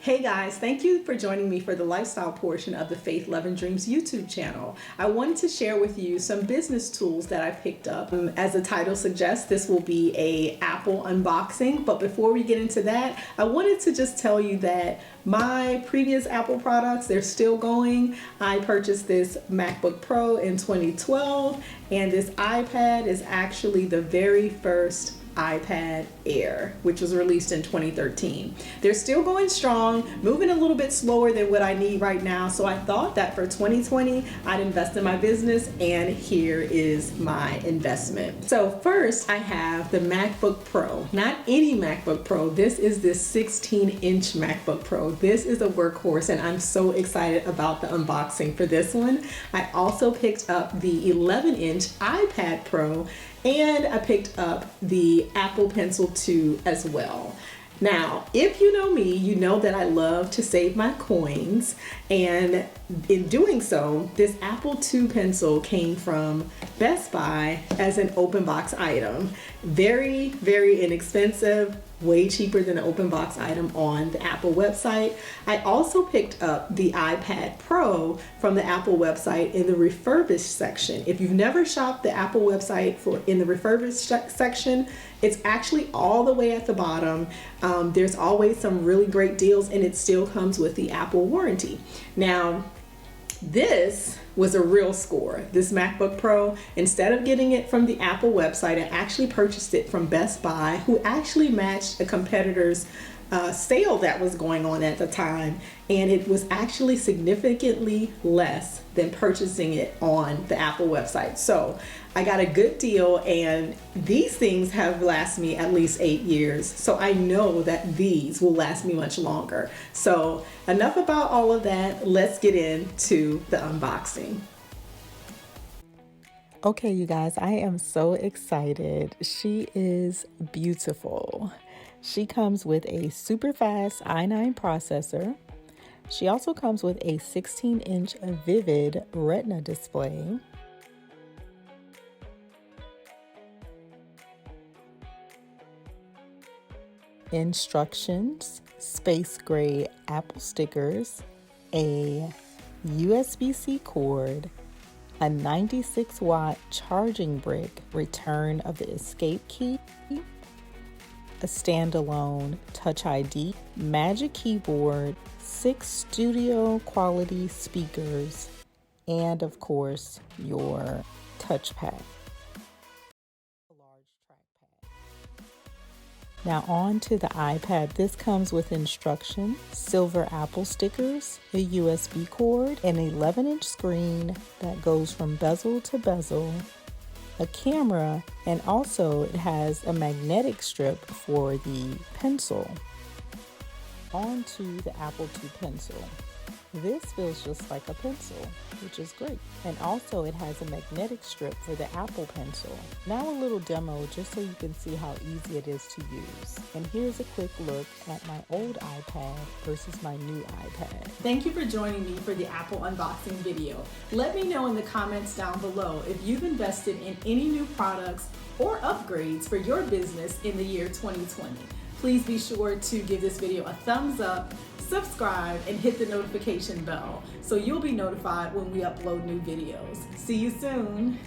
Hey guys, thank you for joining me for the lifestyle portion of the Faith, Love, and Dreams YouTube channel. I wanted to share with you some business tools that I picked up. As the title suggests, this will be a Apple unboxing, but before we get into that, I wanted to just tell you that my previous Apple products, they're still going. I purchased this MacBook Pro in 2012, and this iPad is actually the very first iPad Air, which was released in 2013. They're still going strong, moving a little bit slower than what I need right now. So I thought that for 2020, I'd invest in my business, and here is my investment. So first I have the MacBook Pro, not any MacBook Pro. This is this 16-inch MacBook Pro. This is a workhorse, and I'm so excited about the unboxing for this one. I also picked up the 11-inch iPad Pro, and I picked up the Apple Pencil 2 as well. Now, if you know me, you know that I love to save my coins, and in doing so, this Apple II pencil came from Best Buy as an open box item. Very, very inexpensive, way cheaper than an open box item on the Apple website. I also picked up the iPad Pro from the Apple website in the refurbished section. If you've never shopped the Apple website in the refurbished section, it's actually all the way at the bottom. There's always some really great deals, and it still comes with the Apple warranty. Now, this was a real score. This MacBook Pro, instead of getting it from the Apple website, I actually purchased it from Best Buy, who actually matched a competitor's sale that was going on at the time, and it was actually significantly less than purchasing it on the Apple website. So I got a good deal, and these things have lasted me at least 8 years. So I know that these will last me much longer. So enough about all of that. Let's get into the unboxing. Okay, you guys, I am so excited. She is beautiful. She comes with a super fast i9 processor. She also comes with a 16-inch Vivid Retina display. Instructions, space gray Apple stickers, a USB-C cord, a 96-watt charging brick, return of the escape key, a standalone Touch ID, Magic Keyboard, 6 studio quality speakers, and of course your touchpad. Now on to the iPad. This comes with instruction, silver Apple stickers, a USB cord, an 11-inch screen that goes from bezel to bezel, a camera, and also it has a magnetic strip for the pencil. On to the Apple II pencil. This feels just like a pencil, which is great. And also it has a magnetic strip for the Apple Pencil. Now a little demo just so you can see how easy it is to use. And here's a quick look at my old iPad versus my new iPad. Thank you for joining me for the Apple unboxing video. Let me know in the comments down below if you've invested in any new products or upgrades for your business in the year 2020. Please be sure to give this video a thumbs up, subscribe, and hit the notification bell so you'll be notified when we upload new videos. See you soon.